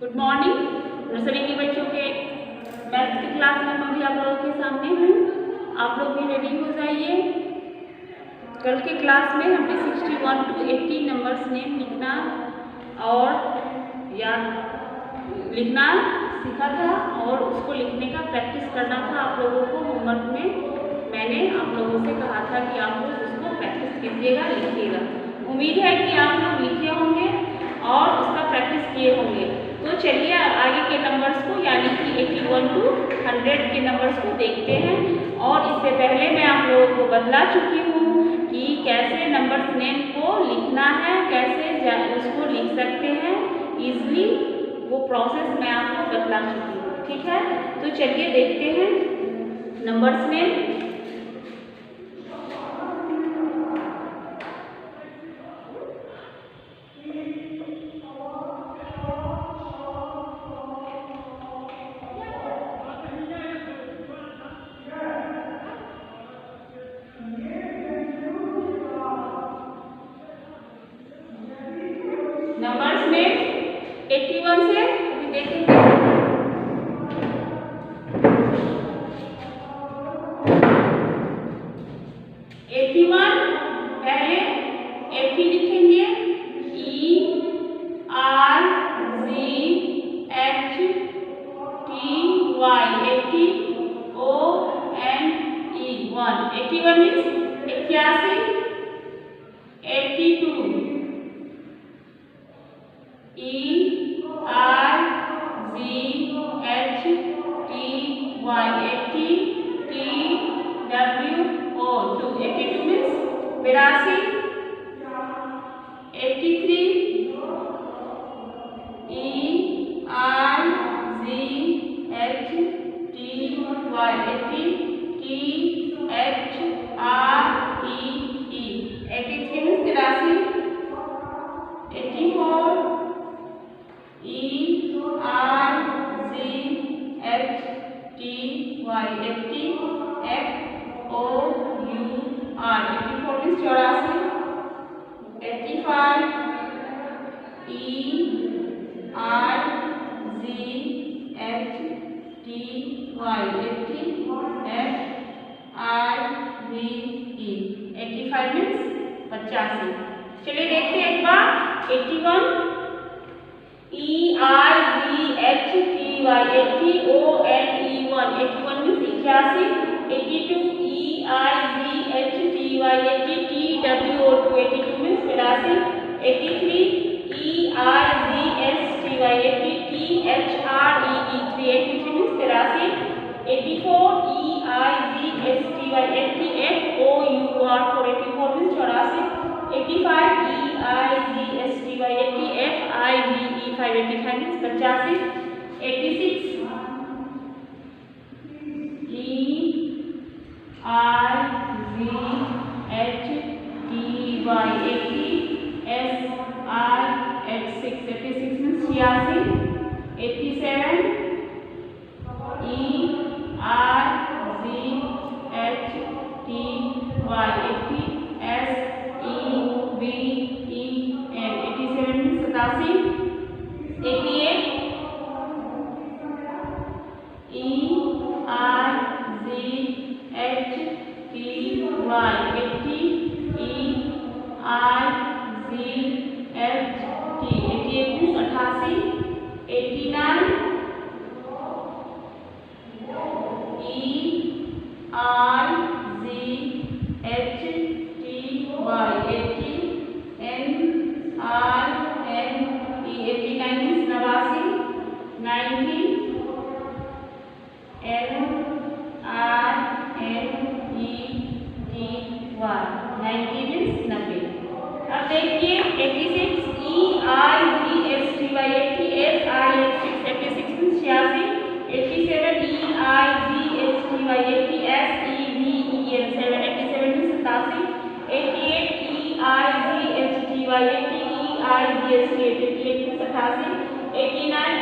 Good morning nursery के बच्चों के मैथ की क्लास में मैं भी आप लोगों के सामने हूँ। आप लोग भी रेडी हो जाइए। कल के क्लास में हमने 61 to 80 नंबर्स नेम लिखना और याद लिखना सीखा था और उसको लिखने का प्रैक्टिस करना था आप लोगों को। होमवर्क में मैंने आप लोगों से कहा था कि आप लोग उसको प्रैक्टिस कीजिएगा, लिखिएगा। उम्मीद है कि आप लोग लिखे होंगे और उसका प्रैक्टिस किए होंगे। तो चलिए आगे के नंबर्स को यानी कि 81 to 100 के नंबर्स को देखते हैं। और इससे पहले मैं आप लोगों को बतला चुकी हूँ कि कैसे नंबर्स नेम को लिखना है, कैसे उसको लिख सकते हैं इजली, वो प्रोसेस मैं आपको बतला चुकी हूँ। ठीक है, तो चलिए देखते हैं नंबर्स नेम। नंबर्स में 81 से अभी देखेंगे। 81 पहले 80 लिखेंगे, ERZHTY 80ONE 81 means 81, 82 ERZHTY 80TWO 82 means 82, 83 85 means 85। चलिए देखते हैं एक बार 81 ERZHTY 80ONE 81 means 81, 82 ERZHTY 80TWO 82 means 82, 83 ERZHTY 80THREE 83 means 83, 84 ERZHTY 88OUR 84 means 84, 85 ERZHTY 80FIVE 585 means 85, 86 ERZHTY 80SI 86 means 86, 87 ERZHTY 80SEVEN 87 means 87, 88 ERZHTY 80ERZHT 88 means 88, 89 ERZHTY 80NRNE 89 means 89, 90 LRNETY 90 means 90। अब देखिए 86 EIZHTY 80SI 86 means 86, 87 EIZHTY 80SEVEN 87 means 87, 88 EIZHTY 80EIZHT 88 means 88, 89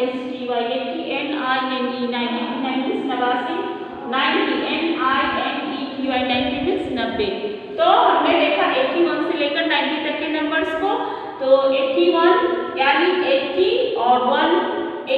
EIZHTY 80NINE 99 means 89, 90 NINETY 90 means 90। तो हमने देखा 81 से लेकर 90 तक के numbers को। तो 81 यानी 80 और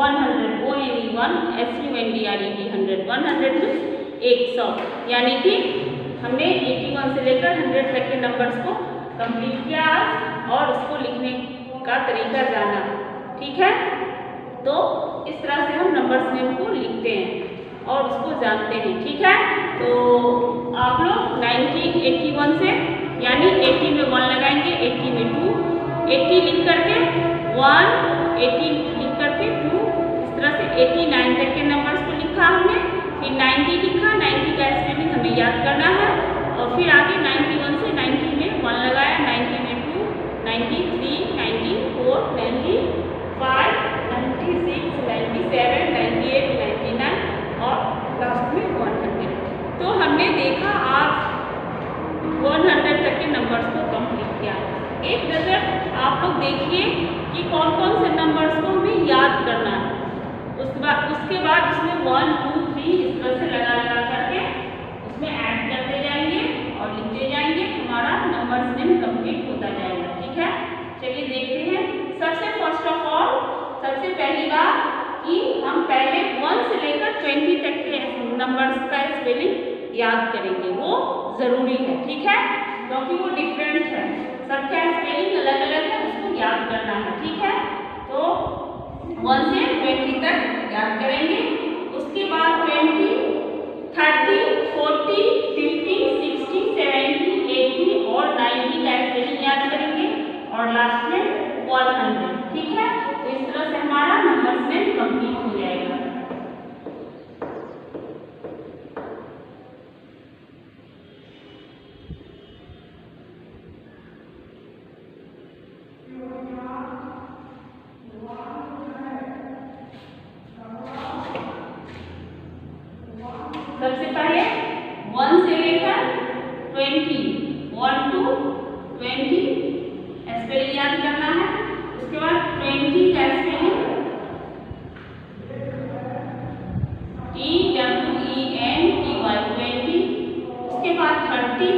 100 ONE 100 100 मीन्स 100, यानी कि हमने 81 से लेकर 100 तक के नंबर्स को कंप्लीट किया और उसको लिखने का तरीका जाना। ठीक है, तो इस तरह से हम नंबर्स नेम को लिखते हैं और उसको जानते हैं। ठीक है, तो आप लोग 90 81 से, यानी 80 में 1 लगाएंगे, 80 में 2, 80 लिख करके 1, 80 लिख करके 2, इस तरह से 89 तक के नंबर्स को लिखा हमने, फिर 90 लिखा, 90 का स्पेलिंग हमें याद करना है और फिर आगे 91 से 90 में 1 लगाया, 90 में 2, 93, 94, 95, 96, 97, 98, 99 और लास्ट में 100। तो हमने देखा आज 100 तक के नंबर्स को कंप्लीट किया। एक नज़र आप लोग देखिए कि कौन कौन से नंबर्स को हमें याद करना है। उसके बाद उसमें 1 2 3 इस तरह से लगा लगा करके उसमें ऐड करते जाएंगे और लिखते जाएंगे, हमारा नंबर्स नेम कंप्लीट होता जाएगा। ठीक है, चलिए देखते हैं। सबसे फर्स्ट ऑफ ऑल, सबसे पहली बात कि हम पहले 1 से लेकर 20 तक के नंबर्स का स्पेलिंग याद करेंगे, वो ज़रूरी है। ठीक है, क्योंकि वो डिफरेंट है, सबका स्पेलिंग अलग अलग है, उसको याद करना है। ठीक है, तो 1 से 20 तक याद करेंगे। उसके बाद 20, 30, 40, 50, 60, 70, 80 और 90 का स्पेलिंग याद करेंगे और लास्ट में 100। ठीक है, तो इस तरह से हमारा नंबर्स नेम कंप्लीट हो जाएगा। सबसे पहले 1 से लेकर 20, 1 to 20 स्पेलिंग याद करना है। उसके बाद 20 का स्पेलिंग TWENTY 20। उसके बाद 30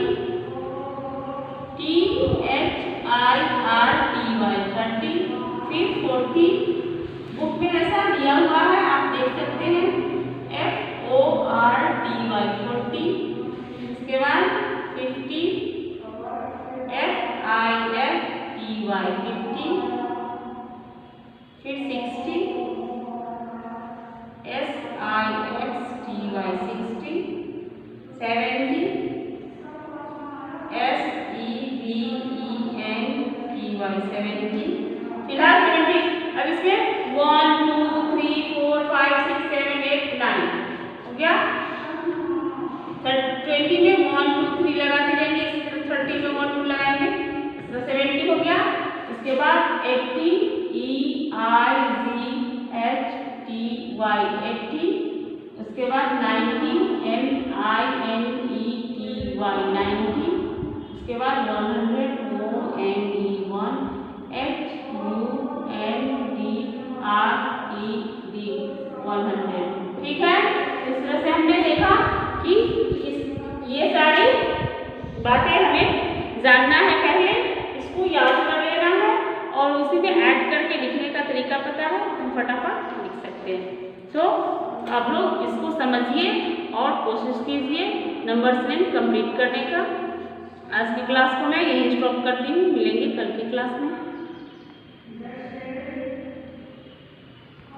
THIRTY 30। फिर 40, बुक में ऐसा दिया हुआ है, आप देख सकते हैं, FORTY 40। इसके बाद 50 FIFTY 50। फिर 60 SIXTY 60। 70 SEVENTY 70। फिलहाल 70, अब इसमें 1 2 3 4 5 6 7 8 9 हो गया। 20 में 1 2 3 लगाते जाएंगे, 30 में 1 2 लगाएंगे, 70 हो गया। इसके बाद 80 EIGHTY 80। उसके बाद 90 MINETY 90। उसके बाद 100 ONE 100। ठीक है, इस तरह से हमने देखा कि ये सारी बातें हमें जानना है, पहले इसको याद कर लेना है और उसी में ऐड करके लिखने का तरीका पता है, हम फटाफट लिख सकते हैं। तो आप लोग इसको समझिए और कोशिश कीजिए नंबर्स नेम कंप्लीट करने का। आज की क्लास को मैं यही स्टॉप करती हूँ, मिलेंगे कल की क्लास में।